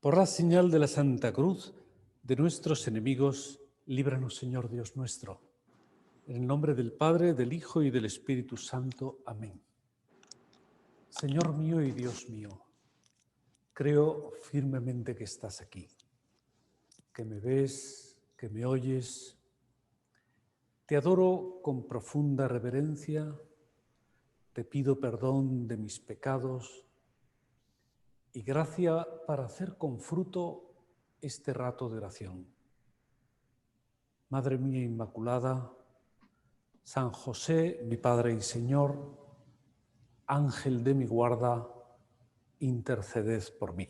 Por la señal de la Santa Cruz de nuestros enemigos, líbranos, Señor Dios nuestro. En el nombre del Padre, del Hijo y del Espíritu Santo. Amén. Señor mío y Dios mío, creo firmemente que estás aquí, que me ves, que me oyes. Te adoro con profunda reverencia, te pido perdón de mis pecados y gracia para hacer con fruto este rato de oración. Madre mía Inmaculada, San José, mi Padre y Señor, Ángel de mi guarda, interceded por mí.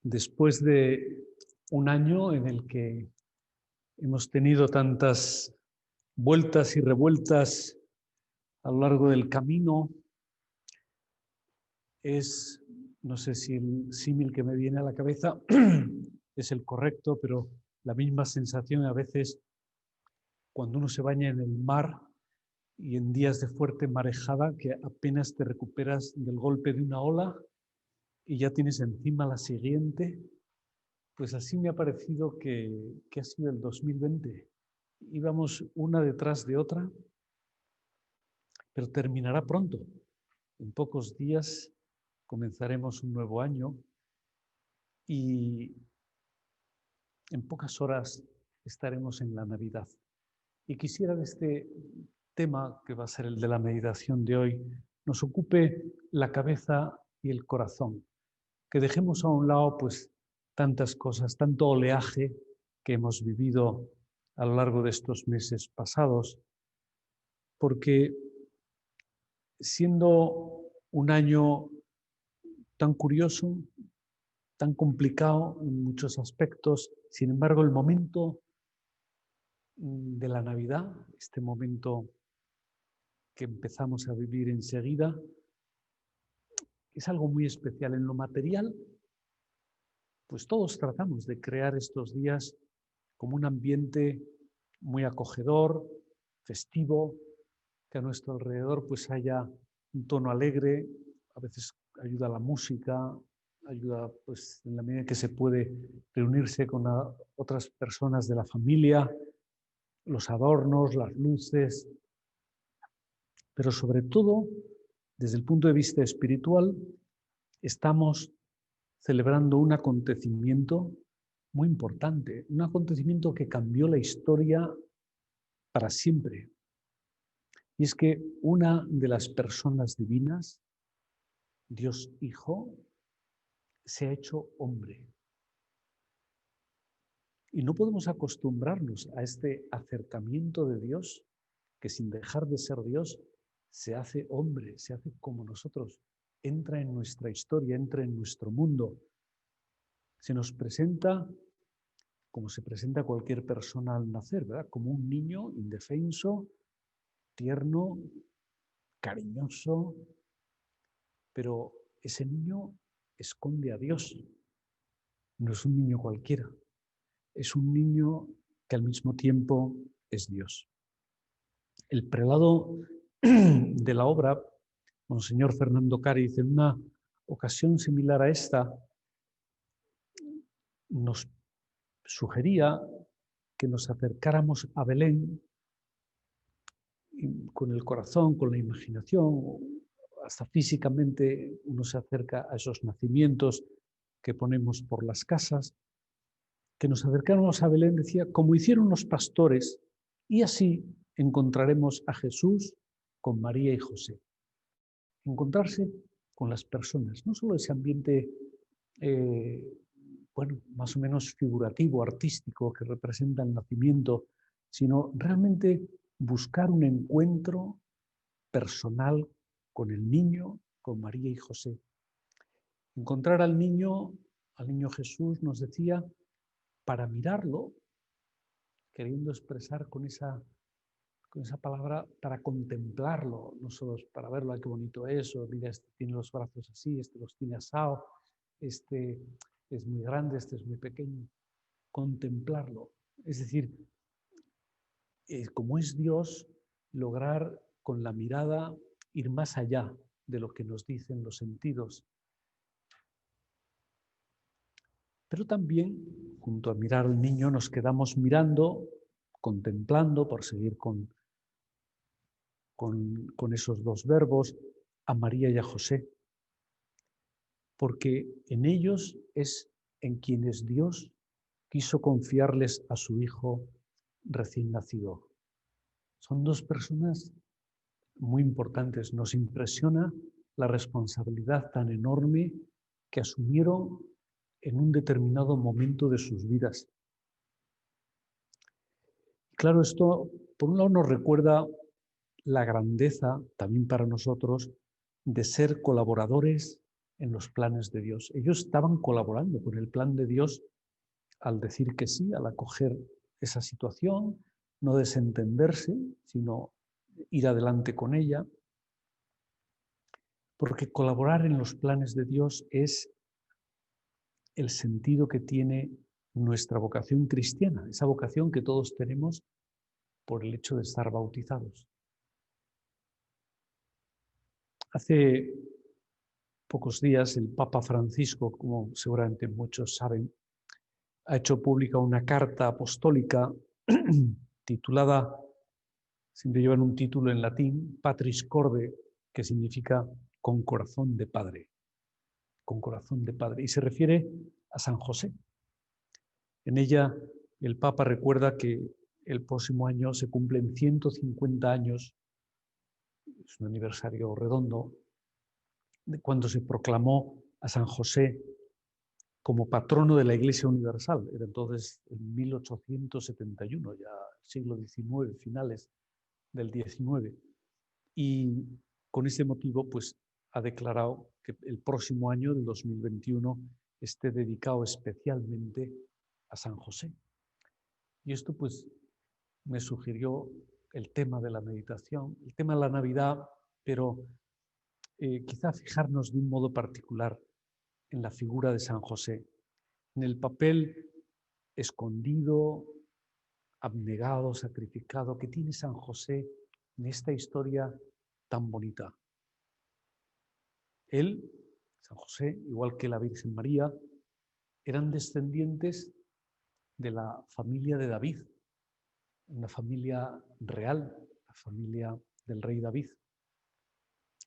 Después de un año en el que hemos tenido tantas vueltas y revueltas a lo largo del camino, no sé si el símil que me viene a la cabeza es el correcto, pero la misma sensación a veces cuando uno se baña en el mar y en días de fuerte marejada, que apenas te recuperas del golpe de una ola y ya tienes encima la siguiente. Pues así me ha parecido que ha sido el 2020. Íbamos una detrás de otra, pero terminará pronto. En pocos días comenzaremos un nuevo año y en pocas horas estaremos en la Navidad. Y quisiera de este tema, que va a ser el de la meditación de hoy, nos ocupe la cabeza y el corazón. Que dejemos a un lado pues tantas cosas, tanto oleaje que hemos vivido a lo largo de estos meses pasados, porque siendo un año tan curioso, tan complicado en muchos aspectos, sin embargo el momento de la Navidad, este momento que empezamos a vivir enseguida, es algo muy especial. En lo material, pues todos tratamos de crear estos días como un ambiente muy acogedor, festivo, que a nuestro alrededor pues haya un tono alegre, a veces ayuda la música, ayuda pues en la medida que se puede reunirse con otras personas de la familia, los adornos, las luces, pero sobre todo, desde el punto de vista espiritual, estamos celebrando un acontecimiento muy importante, un acontecimiento que cambió la historia para siempre. Y es que una de las personas divinas, Dios Hijo, se ha hecho hombre. Y no podemos acostumbrarnos a este acercamiento de Dios, que sin dejar de ser Dios, se hace hombre, se hace como nosotros, entra en nuestra historia, entra en nuestro mundo. Se nos presenta como se presenta cualquier persona al nacer, ¿verdad? Como un niño indefenso, tierno, cariñoso, pero ese niño esconde a Dios. No es un niño cualquiera, es un niño que al mismo tiempo es Dios. El prelado de la obra, Monseñor Fernando Cáriz, en una ocasión similar a esta, nos sugería que nos acercáramos a Belén con el corazón, con la imaginación, hasta físicamente uno se acerca a esos nacimientos que ponemos por las casas, que nos acercáramos a Belén, decía, como hicieron los pastores, y así encontraremos a Jesús con María y José. Encontrarse con las personas, no solo ese ambiente, bueno, más o menos figurativo, artístico, que representa el nacimiento, sino realmente buscar un encuentro personal con el niño, con María y José. Encontrar al niño Jesús, nos decía, para mirarlo, queriendo expresar con esa palabra, para contemplarlo, no solo para verlo, ay, qué bonito es, o mira, este tiene los brazos así, este los tiene asado, este es muy grande, este es muy pequeño. Contemplarlo. Es decir, como es Dios, lograr con la mirada ir más allá de lo que nos dicen los sentidos. Pero también, junto a mirar al niño, nos quedamos mirando, contemplando, por seguir con esos dos verbos, a María y a José. Porque en ellos es en quienes Dios quiso confiarles a su hijo recién nacido. Son dos personas muy importantes. Nos impresiona la responsabilidad tan enorme que asumieron en un determinado momento de sus vidas. Claro, esto por un lado nos recuerda la grandeza, también para nosotros, de ser colaboradores en los planes de Dios. Ellos estaban colaborando con el plan de Dios al decir que sí, al acoger esa situación, no desentenderse, sino ir adelante con ella, porque colaborar en los planes de Dios es el sentido que tiene nuestra vocación cristiana, esa vocación que todos tenemos por el hecho de estar bautizados. Hace pocos días el Papa Francisco, como seguramente muchos saben, ha hecho pública una carta apostólica titulada, siempre llevan un título en latín, Patris Corde, que significa con corazón de padre, con corazón de padre, y se refiere a San José. En ella el Papa recuerda que el próximo año se cumplen 150 años, es un aniversario redondo, de cuando se proclamó a San José como patrono de la Iglesia Universal. Era entonces en 1871, ya siglo XIX, finales del XIX. Y con ese motivo, pues, ha declarado que el próximo año, del 2021, esté dedicado especialmente a San José. Y esto, pues, me sugirió el tema de la meditación, el tema de la Navidad, pero quizá fijarnos de un modo particular en la figura de San José, en el papel escondido, abnegado, sacrificado que tiene San José en esta historia tan bonita. Él, San José, igual que la Virgen María, eran descendientes de la familia de David, una familia real, la familia del rey David.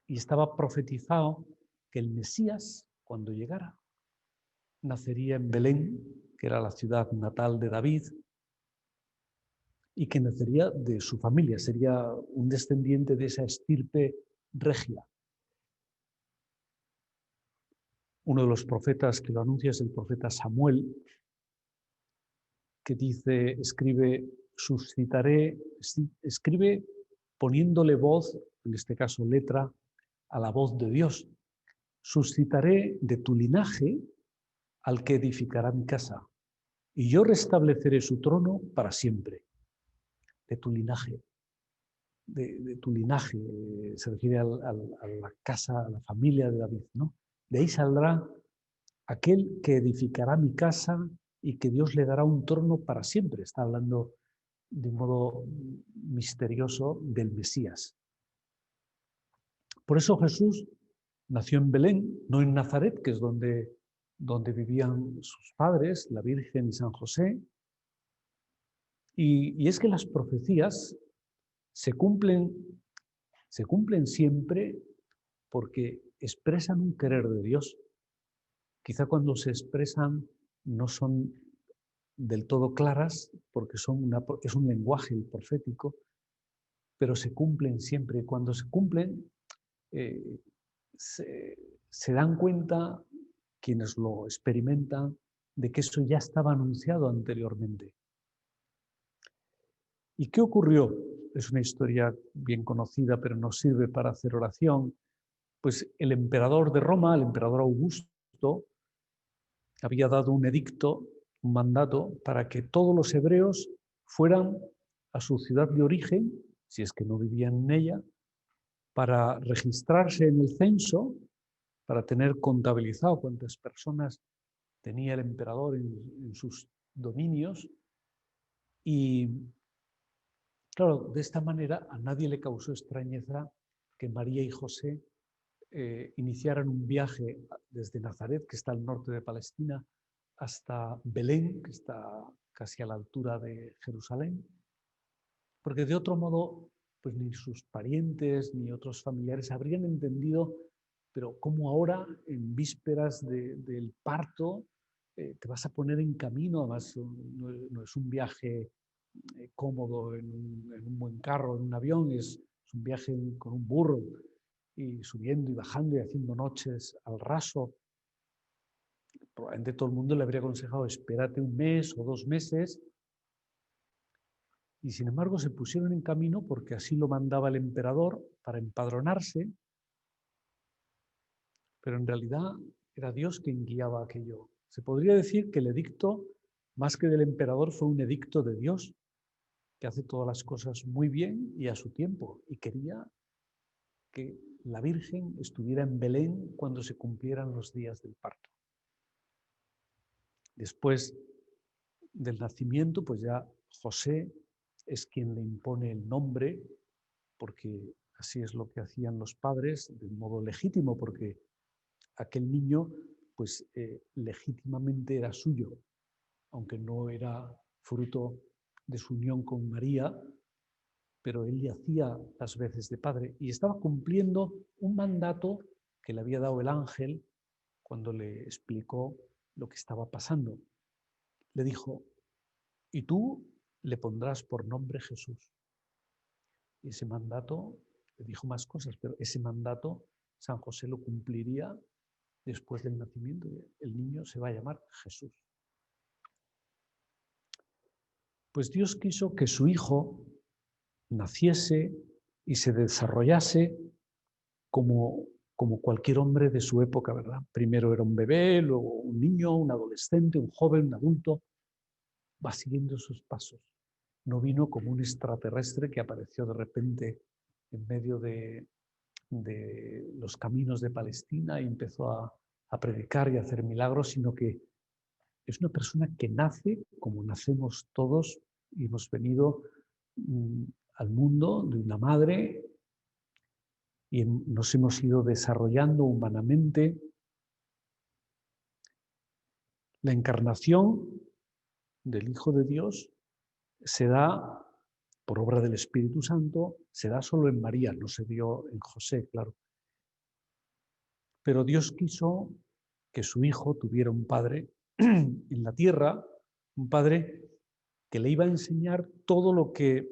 Y estaba profetizado que el Mesías, cuando llegara, nacería en Belén, que era la ciudad natal de David, y que nacería de su familia, sería un descendiente de esa estirpe regia. Uno de los profetas que lo anuncia es el profeta Samuel, que dice, escribe poniéndole voz, en este caso letra, a la voz de Dios. Suscitaré de tu linaje al que edificará mi casa, y yo restableceré su trono para siempre. De tu linaje. De tu linaje, se refiere a la casa, a la familia de David, ¿no? De ahí saldrá aquel que edificará mi casa y que Dios le dará un trono para siempre. Está hablando de un modo misterioso del Mesías. Por eso Jesús nació en Belén, no en Nazaret, que es donde vivían sus padres, la Virgen y San José. Y es que las profecías se cumplen siempre porque expresan un querer de Dios. Quizá cuando se expresan no son del todo claras porque es un lenguaje profético, pero se cumplen siempre. Cuando se cumplen, se dan cuenta quienes lo experimentan de que eso ya estaba anunciado anteriormente. ¿Y qué ocurrió? Es una historia bien conocida, pero nos sirve para hacer oración. Pues el emperador de Roma, el emperador Augusto, había dado un edicto, un mandato, para que todos los hebreos fueran a su ciudad de origen, si es que no vivían en ella, para registrarse en el censo para tener contabilizado cuántas personas tenía el emperador en sus dominios. Y claro, de esta manera a nadie le causó extrañeza que María y José iniciaran un viaje desde Nazaret, que está al norte de Palestina, hasta Belén, que está casi a la altura de Jerusalén, porque de otro modo, pues ni sus parientes ni otros familiares habrían entendido, pero cómo ahora, en vísperas del parto, te vas a poner en camino. Además no es un viaje cómodo en un buen carro, en un avión, es un viaje con un burro, y subiendo y bajando y haciendo noches al raso. Probablemente todo el mundo le habría aconsejado: espérate un mes o 2 meses. Y sin embargo se pusieron en camino porque así lo mandaba el emperador, para empadronarse, pero en realidad era Dios quien guiaba aquello. Se podría decir que el edicto, más que del emperador, fue un edicto de Dios, que hace todas las cosas muy bien y a su tiempo, y quería que la Virgen estuviera en Belén cuando se cumplieran los días del parto. Después del nacimiento, pues ya José es quien le impone el nombre, porque así es lo que hacían los padres, de modo legítimo, porque aquel niño pues legítimamente era suyo, aunque no era fruto de su unión con María, pero él le hacía las veces de padre y estaba cumpliendo un mandato que le había dado el ángel cuando le explicó lo que estaba pasando. Le dijo: y tú le pondrás por nombre Jesús. Y ese mandato, le dijo más cosas, pero ese mandato San José lo cumpliría después del nacimiento. El niño se va a llamar Jesús. Pues Dios quiso que su hijo naciese y se desarrollase como cualquier hombre de su época, ¿verdad? Primero era un bebé, luego un niño, un adolescente, un joven, un adulto. Va siguiendo sus pasos. No vino como un extraterrestre que apareció de repente en medio de los caminos de Palestina y empezó a predicar y a hacer milagros, sino que es una persona que nace como nacemos todos y hemos venido al mundo de una madre y nos hemos ido desarrollando humanamente. La encarnación del Hijo de Dios se da por obra del Espíritu Santo, se da solo en María, no se dio en José, claro. Pero Dios quiso que su hijo tuviera un padre en la tierra, un padre que le iba a enseñar todo lo que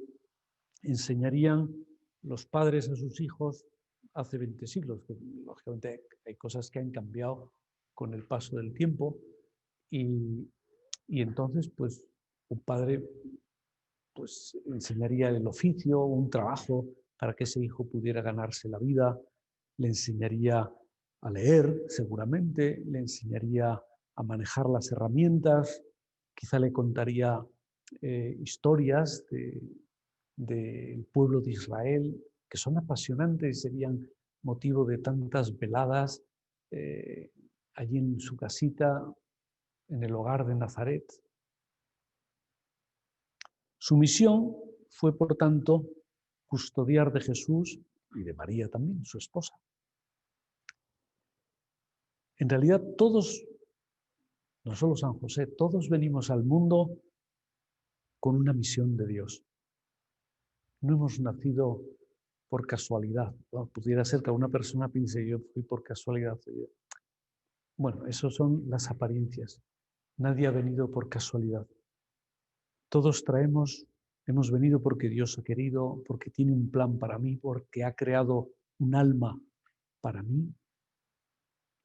enseñarían los padres a sus hijos hace 20 siglos. Que, lógicamente hay cosas que han cambiado con el paso del tiempo y entonces pues un padre pues enseñaría el oficio, un trabajo para que ese hijo pudiera ganarse la vida, le enseñaría a leer seguramente, le enseñaría a manejar las herramientas, quizá le contaría historias del pueblo de Israel, que son apasionantes y serían motivo de tantas veladas allí en su casita, en el hogar de Nazaret. Su misión fue, por tanto, custodiar de Jesús y de María también, su esposa. En realidad todos, no solo San José, todos venimos al mundo con una misión de Dios. No hemos nacido por casualidad. Bueno, pudiera ser que una persona piense: yo fui por casualidad. Bueno, eso son las apariencias. Nadie ha venido por casualidad. Todos hemos venido porque Dios ha querido, porque tiene un plan para mí, porque ha creado un alma para mí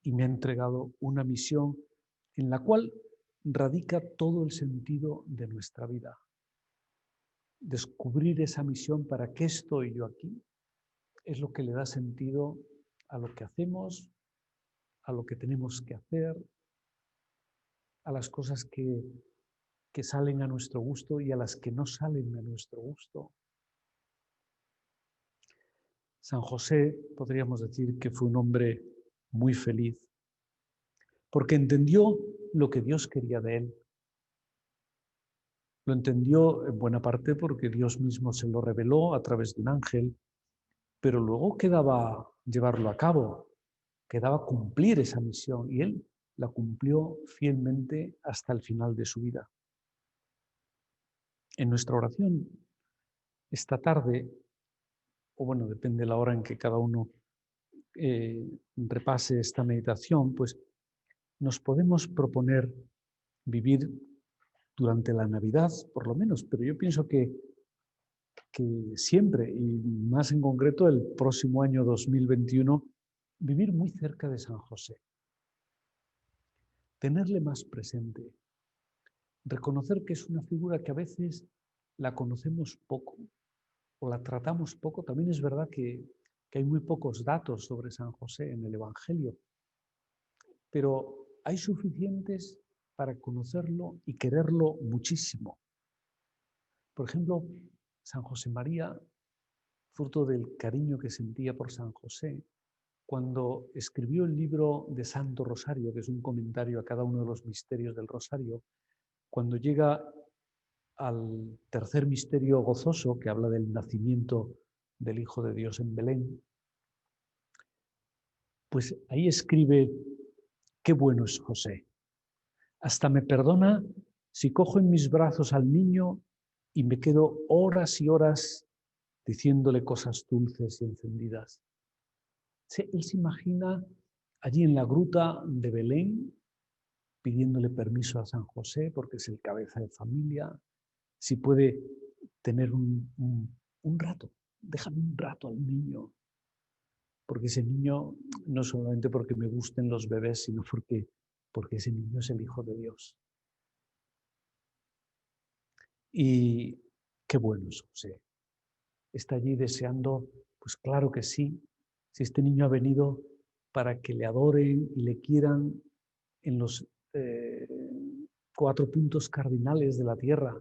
y me ha entregado una misión en la cual radica todo el sentido de nuestra vida. Descubrir esa misión, ¿para qué estoy yo aquí?, es lo que le da sentido a lo que hacemos, a lo que tenemos que hacer, a las cosas que salen a nuestro gusto y a las que no salen a nuestro gusto. San José, podríamos decir que fue un hombre muy feliz, porque entendió lo que Dios quería de él. Lo entendió en buena parte porque Dios mismo se lo reveló a través de un ángel, pero luego quedaba llevarlo a cabo, quedaba cumplir esa misión y él la cumplió fielmente hasta el final de su vida. En nuestra oración esta tarde, o bueno, depende de la hora en que cada uno repase esta meditación, pues nos podemos proponer vivir durante la Navidad, por lo menos, pero yo pienso que siempre, y más en concreto el próximo año 2021, vivir muy cerca de San José, tenerle más presente, reconocer que es una figura que a veces la conocemos poco o la tratamos poco. También es verdad que hay muy pocos datos sobre San José en el Evangelio, pero hay suficientes para conocerlo y quererlo muchísimo. Por ejemplo, San José María, fruto del cariño que sentía por San José, cuando escribió el libro de Santo Rosario, que es un comentario a cada uno de los misterios del Rosario, cuando llega al tercer misterio gozoso, que habla del nacimiento del Hijo de Dios en Belén, pues ahí escribe: qué bueno es José. Hasta me perdona si cojo en mis brazos al niño y me quedo horas y horas diciéndole cosas dulces y encendidas. Él se imagina allí en la gruta de Belén pidiéndole permiso a San José porque es el cabeza de familia, si puede tener un rato, déjame un rato al niño, porque ese niño, no solamente porque me gusten los bebés, sino porque ese niño es el Hijo de Dios. Y qué bueno es José. Está allí deseando, pues claro que sí, si este niño ha venido para que le adoren y le quieran en los 4 puntos cardinales de la tierra.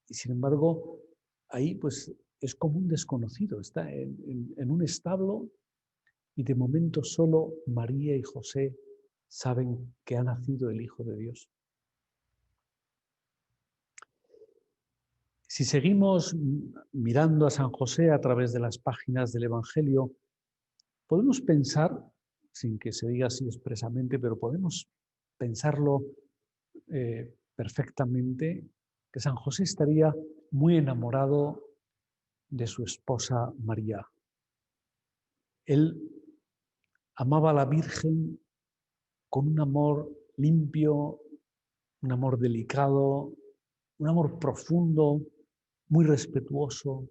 Y sin embargo, ahí pues es como un desconocido, está en un establo y de momento solo María y José saben que ha nacido el Hijo de Dios. Si seguimos mirando a San José a través de las páginas del Evangelio, podemos pensar, sin que se diga así expresamente, pero podemos pensarlo perfectamente, que San José estaría muy enamorado de su esposa María. Él amaba a la Virgen con un amor limpio, un amor delicado, un amor profundo, muy respetuoso.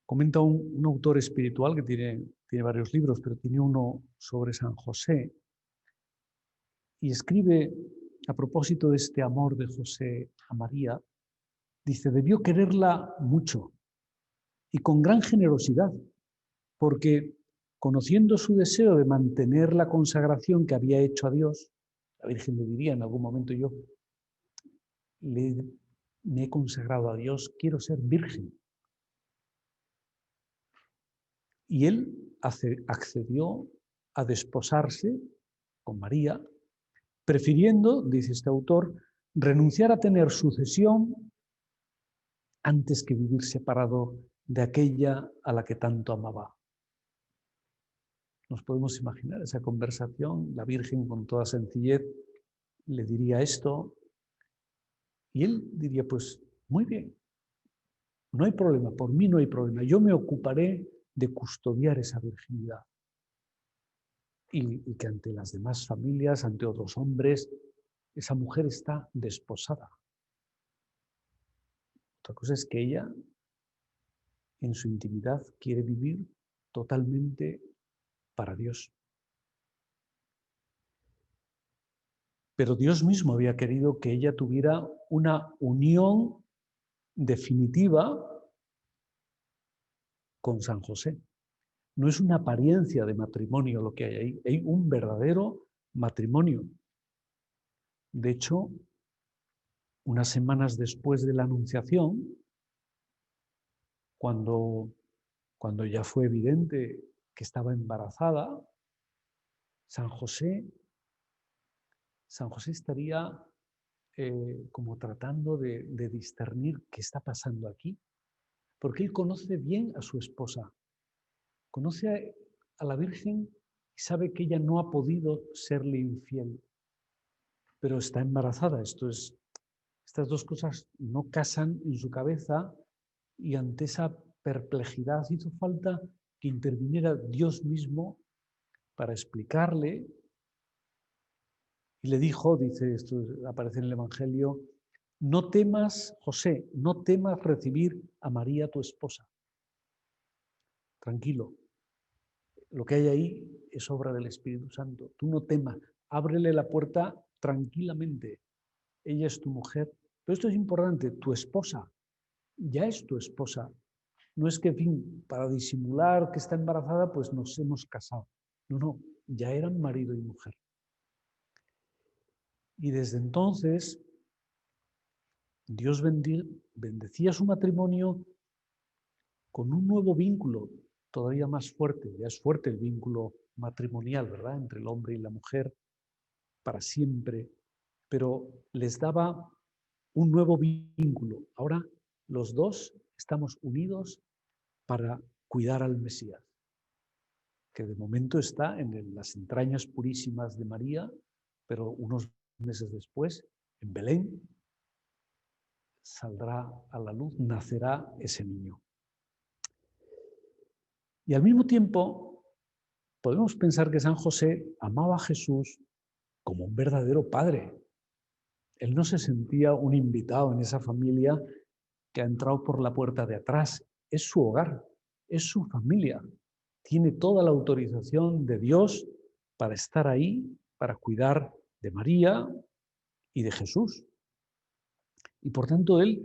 Comenta un autor espiritual que tiene varios libros, pero tiene uno sobre San José, y escribe a propósito de este amor de José a María, dice: debió quererla mucho y con gran generosidad, porque conociendo su deseo de mantener la consagración que había hecho a Dios, la Virgen le diría en algún momento: yo me he consagrado a Dios, quiero ser virgen. Y él accedió a desposarse con María, prefiriendo, dice este autor, renunciar a tener sucesión antes que vivir separado de aquella a la que tanto amaba. Nos podemos imaginar esa conversación, la Virgen con toda sencillez le diría esto, y él diría: pues muy bien, no hay problema, por mí no hay problema, yo me ocuparé de custodiar esa virginidad. Y que ante las demás familias, ante otros hombres, esa mujer está desposada. Otra cosa es que ella, en su intimidad, quiere vivir totalmente para Dios. Pero Dios mismo había querido que ella tuviera una unión definitiva con San José. No es una apariencia de matrimonio lo que hay ahí, hay un verdadero matrimonio. De hecho, unas semanas después de la Anunciación, cuando ya fue evidente que estaba embarazada, San José estaría como tratando de discernir qué está pasando aquí, porque él conoce bien a su esposa, conoce a la Virgen y sabe que ella no ha podido serle infiel, pero está embarazada. Estas dos cosas no casan en su cabeza y ante esa perplejidad hizo falta que interviniera Dios mismo para explicarle. Y le dijo, dice, esto aparece en el Evangelio, no temas, José, no temas recibir a María tu esposa. Tranquilo, lo que hay ahí es obra del Espíritu Santo. Tú no temas, ábrele la puerta tranquilamente. Ella es tu mujer. Pero esto es importante, tu esposa, ya es tu esposa. No es que, en fin, para disimular que está embarazada, pues nos hemos casado. No, no, ya eran marido y mujer. Y desde entonces, Dios bendecía su matrimonio con un nuevo vínculo, todavía más fuerte. Ya es fuerte el vínculo matrimonial, ¿verdad?, entre el hombre y la mujer, para siempre. Pero les daba un nuevo vínculo. Ahora los dos estamos unidos para cuidar al Mesías, que de momento está en las entrañas purísimas de María, pero unos meses después, en Belén, saldrá a la luz, nacerá ese niño. Y al mismo tiempo, podemos pensar que San José amaba a Jesús como un verdadero padre. Él no se sentía un invitado en esa familia que ha entrado por la puerta de atrás. Es su hogar, es su familia. Tiene toda la autorización de Dios para estar ahí, para cuidar de María y de Jesús. Y por tanto él,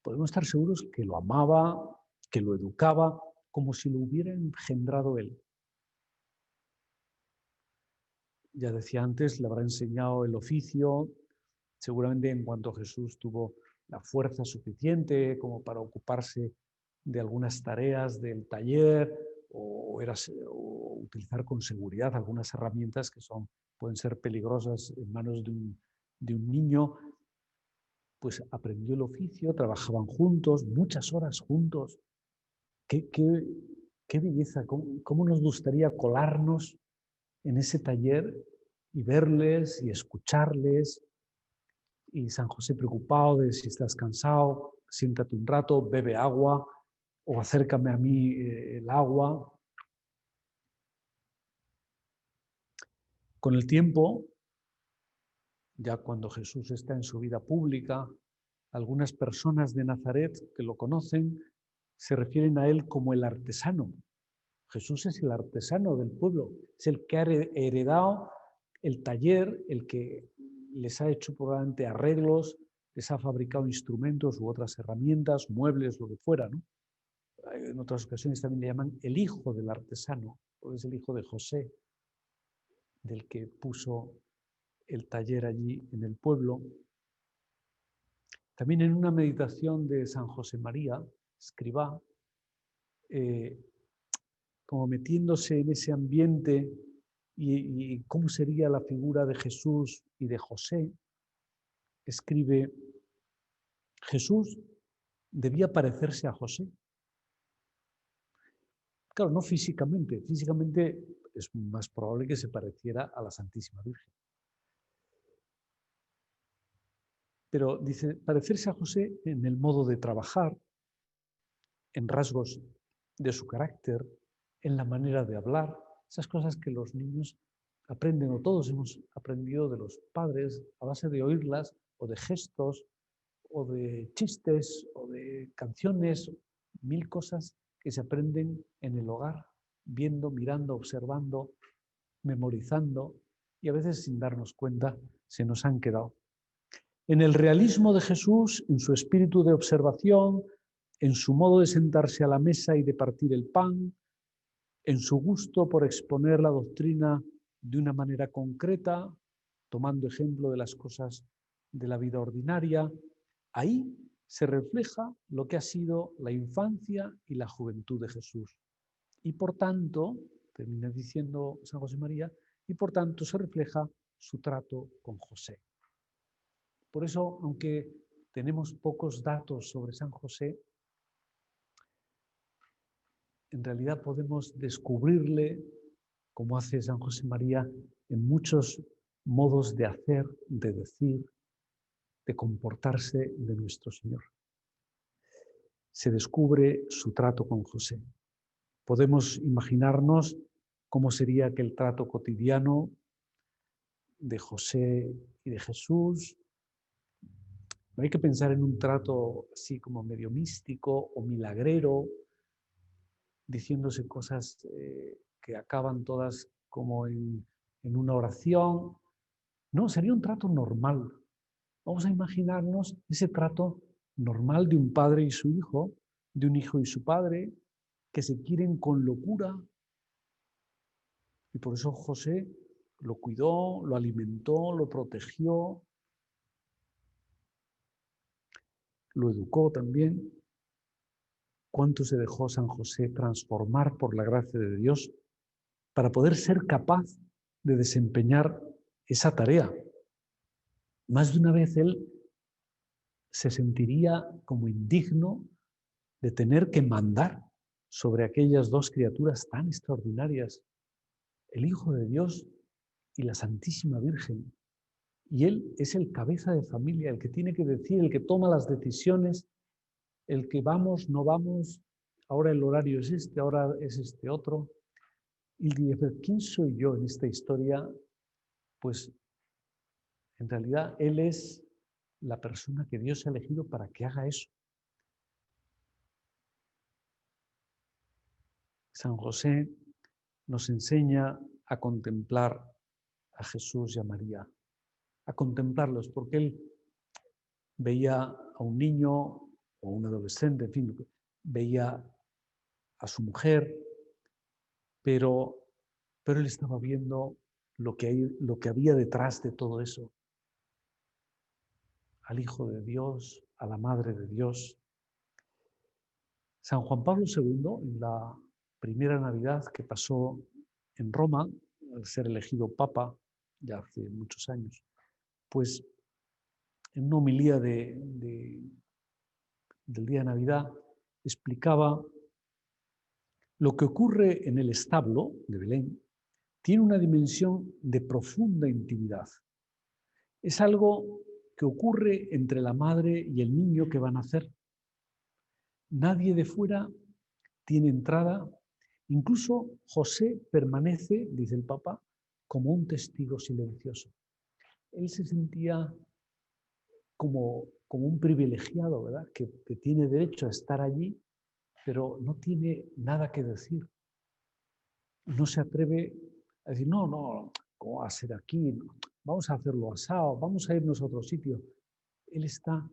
podemos estar seguros que lo amaba, que lo educaba, como si lo hubiera engendrado él. Ya decía antes, le habrá enseñado el oficio, seguramente en cuanto Jesús tuvo la fuerza suficiente como para ocuparse de algunas tareas del taller o utilizar con seguridad algunas herramientas que pueden ser peligrosas en manos de un niño, pues aprendió el oficio, trabajaban juntos, muchas horas juntos. Qué belleza, cómo nos gustaría colarnos en ese taller y verles y escucharles. Y San José preocupado de si estás cansado, siéntate un rato, bebe agua o acércame a mí el agua. Con el tiempo, ya cuando Jesús está en su vida pública, algunas personas de Nazaret que lo conocen se refieren a él como el artesano. Jesús es el artesano del pueblo, es el que ha heredado el taller, el que les ha hecho probablemente arreglos, les ha fabricado instrumentos u otras herramientas, muebles, lo que fuera, ¿no? En otras ocasiones también le llaman el hijo del artesano, porque es el hijo de José, del que puso el taller allí en el pueblo. También en una meditación de San José María, escribá, como metiéndose en ese ambiente y cómo sería la figura de Jesús y de José, escribe: Jesús debía parecerse a José. Claro, no físicamente. Físicamente es más probable que se pareciera a la Santísima Virgen. Pero dice, parecerse a José en el modo de trabajar, en rasgos de su carácter, en la manera de hablar, esas cosas que los niños aprenden, o todos hemos aprendido de los padres a base de oírlas, o de gestos, o de chistes, o de canciones, mil cosas que se aprenden en el hogar, viendo, mirando, observando, memorizando, y a veces sin darnos cuenta se nos han quedado. En el realismo de Jesús, en su espíritu de observación, en su modo de sentarse a la mesa y de partir el pan, en su gusto por exponer la doctrina de una manera concreta, tomando ejemplo de las cosas de la vida ordinaria, ahí se refleja lo que ha sido la infancia y la juventud de Jesús. Y por tanto, termina diciendo San José María, y por tanto se refleja su trato con José. Por eso, aunque tenemos pocos datos sobre San José, en realidad podemos descubrirle, como hace San José María, en muchos modos de hacer, de decir, de comportarse de nuestro Señor. Se descubre su trato con José. Podemos imaginarnos cómo sería aquel trato cotidiano de José y de Jesús. No hay que pensar en un trato así como medio místico o milagrero, diciéndose cosas que acaban todas como en una oración. No, sería un trato normal. Vamos a imaginarnos ese trato normal de un padre y su hijo, de un hijo y su padre, que se quieren con locura. Y por eso José lo cuidó, lo alimentó, lo protegió, lo educó también. ¿Cuánto se dejó San José transformar por la gracia de Dios para poder ser capaz de desempeñar esa tarea? Más de una vez él se sentiría como indigno de tener que mandar sobre aquellas dos criaturas tan extraordinarias, el Hijo de Dios y la Santísima Virgen. Y él es el cabeza de familia, el que tiene que decir, el que toma las decisiones, el que vamos, no vamos, ahora el horario es este, ahora es este otro. Y dice, ¿quién soy yo en esta historia? Pues en realidad él es la persona que Dios ha elegido para que haga eso. San José nos enseña a contemplar a Jesús y a María, a contemplarlos, porque él veía a un niño o un adolescente, en fin, veía a su mujer, pero él estaba viendo lo que había detrás de todo eso, al Hijo de Dios, a la Madre de Dios. San Juan Pablo II, en la primera Navidad que pasó en Roma, al ser elegido Papa, ya hace muchos años, pues en una homilía del día de Navidad explicaba lo que ocurre en el establo de Belén tiene una dimensión de profunda intimidad. Es algo que ocurre entre la madre y el niño que van a nacer. Nadie de fuera tiene entrada. Incluso José permanece, dice el Papa, como un testigo silencioso. Él se sentía como un privilegiado, ¿verdad? Que tiene derecho a estar allí, pero no tiene nada que decir. No se atreve a decir, no, ¿cómo va a ser aquí? Vamos a hacerlo asado, vamos a irnos a otro sitio. Él está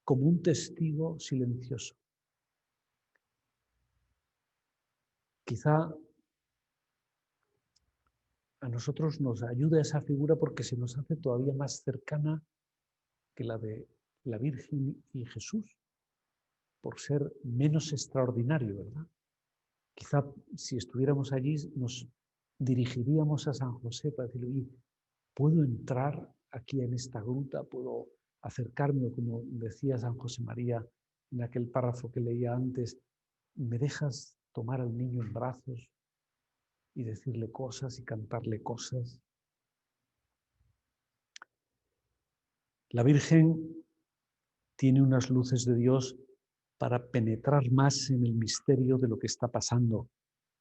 como un testigo silencioso. Quizá a nosotros nos ayuda esa figura porque se nos hace todavía más cercana que la de la Virgen y Jesús, por ser menos extraordinario, ¿verdad? Quizá si estuviéramos allí nos dirigiríamos a San José para decirle, ¿puedo entrar aquí en esta gruta? ¿Puedo acercarme? O como decía San José María en aquel párrafo que leía antes, ¿me dejas tomar al niño en brazos y decirle cosas y cantarle cosas? La Virgen tiene unas luces de Dios para penetrar más en el misterio de lo que está pasando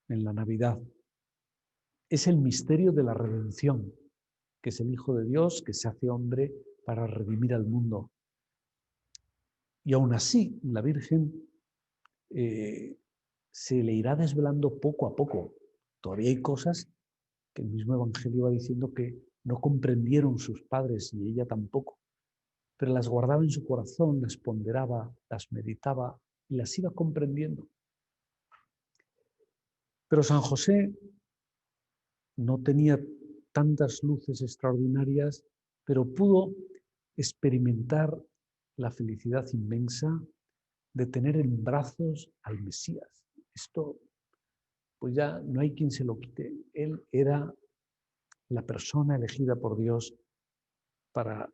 en la Navidad. Es el misterio de la redención, que es el Hijo de Dios que se hace hombre para redimir al mundo. Y aún así, la Virgen se le irá desvelando poco a poco. Todavía hay cosas que el mismo Evangelio va diciendo que no comprendieron sus padres y ella tampoco, pero las guardaba en su corazón, las ponderaba, las meditaba y las iba comprendiendo. Pero San José no tenía tantas luces extraordinarias, pero pudo experimentar la felicidad inmensa de tener en brazos al Mesías. Esto pues ya no hay quien se lo quite. Él era la persona elegida por Dios para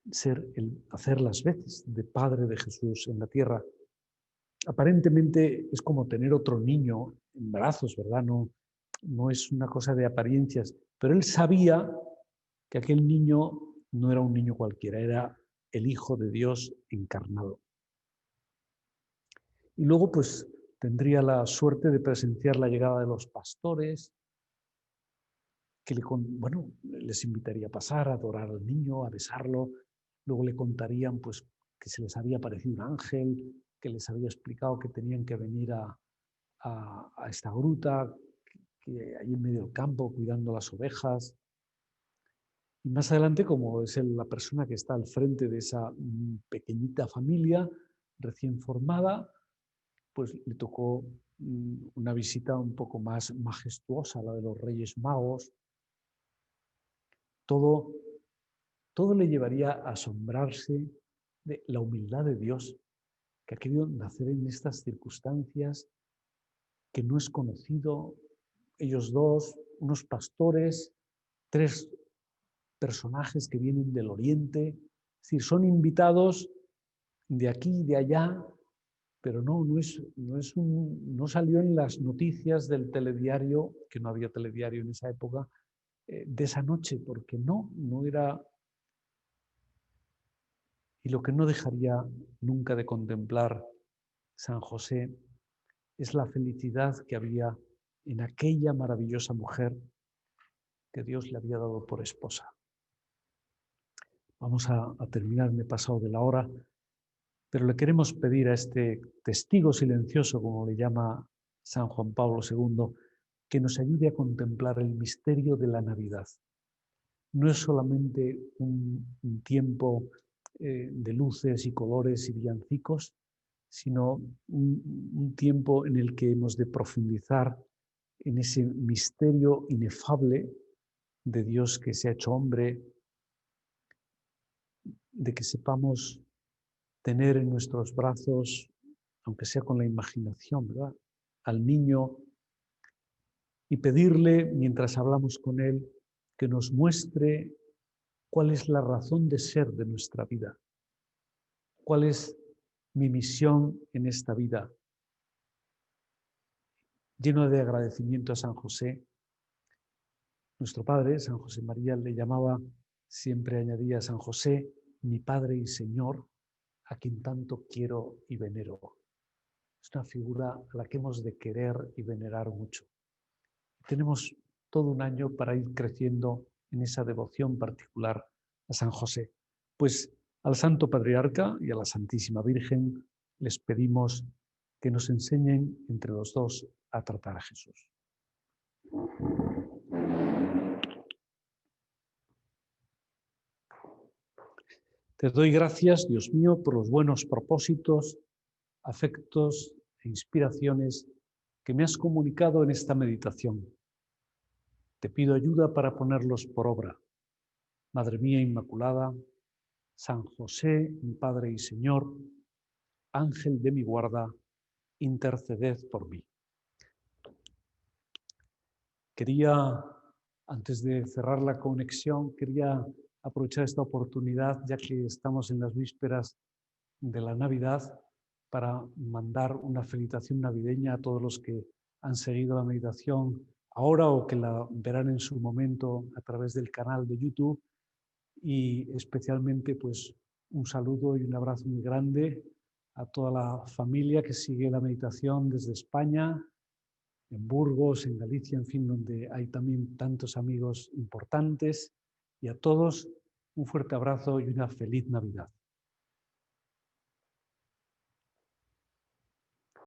hacer las veces de padre de Jesús en la tierra. Aparentemente es como tener otro niño en brazos, ¿verdad? No es una cosa de apariencias, pero él sabía que aquel niño no era un niño cualquiera, era el Hijo de Dios encarnado. Y luego, pues, tendría la suerte de presenciar la llegada de los pastores, que les invitaría a pasar, a adorar al niño, a besarlo. Luego le contarían, pues, que se les había aparecido un ángel, que les había explicado que tenían que venir a esta gruta, que ahí en medio del campo, cuidando las ovejas. Y más adelante, como es la persona que está al frente de esa pequeñita familia recién formada, pues le tocó una visita un poco más majestuosa, la de los Reyes Magos. Todo le llevaría a asombrarse de la humildad de Dios, que ha querido nacer en estas circunstancias, que no es conocido. Ellos dos, unos pastores, tres personajes que vienen del Oriente, es decir, son invitados de aquí y de allá, pero no salió en las noticias del telediario, que no había telediario en esa época, de esa noche, porque no era. Y lo que no dejaría nunca de contemplar San José es la felicidad que había en aquella maravillosa mujer que Dios le había dado por esposa. Vamos a terminar, me he pasado de la hora, pero le queremos pedir a este testigo silencioso, como le llama San Juan Pablo II, que nos ayude a contemplar el misterio de la Navidad. No es solamente un tiempo de luces y colores y villancicos, sino un tiempo en el que hemos de profundizar en ese misterio inefable de Dios que se ha hecho hombre, de que sepamos tener en nuestros brazos, aunque sea con la imaginación, ¿verdad?, al niño, y pedirle, mientras hablamos con él, que nos muestre cuál es la razón de ser de nuestra vida, cuál es mi misión en esta vida. Lleno de agradecimiento a San José, nuestro padre, San José María, le llamaba, siempre añadía, San José, mi Padre y Señor, a quien tanto quiero y venero. Es una figura a la que hemos de querer y venerar mucho. Tenemos todo un año para ir creciendo en esa devoción particular a San José. Pues al Santo Patriarca y a la Santísima Virgen les pedimos que nos enseñen entre los dos a tratar a Jesús. Te doy gracias, Dios mío, por los buenos propósitos, afectos e inspiraciones que me has comunicado en esta meditación. Te pido ayuda para ponerlos por obra. Madre mía Inmaculada, San José, mi Padre y Señor, Ángel de mi guarda, interceded por mí. Antes de cerrar la conexión, quería aprovechar esta oportunidad, ya que estamos en las vísperas de la Navidad, para mandar una felicitación navideña a todos los que han seguido la meditación ahora o que la verán en su momento a través del canal de YouTube, y especialmente pues un saludo y un abrazo muy grande a toda la familia que sigue la meditación desde España, en Burgos, en Galicia, en fin, donde hay también tantos amigos importantes, y a todos un fuerte abrazo y una feliz Navidad.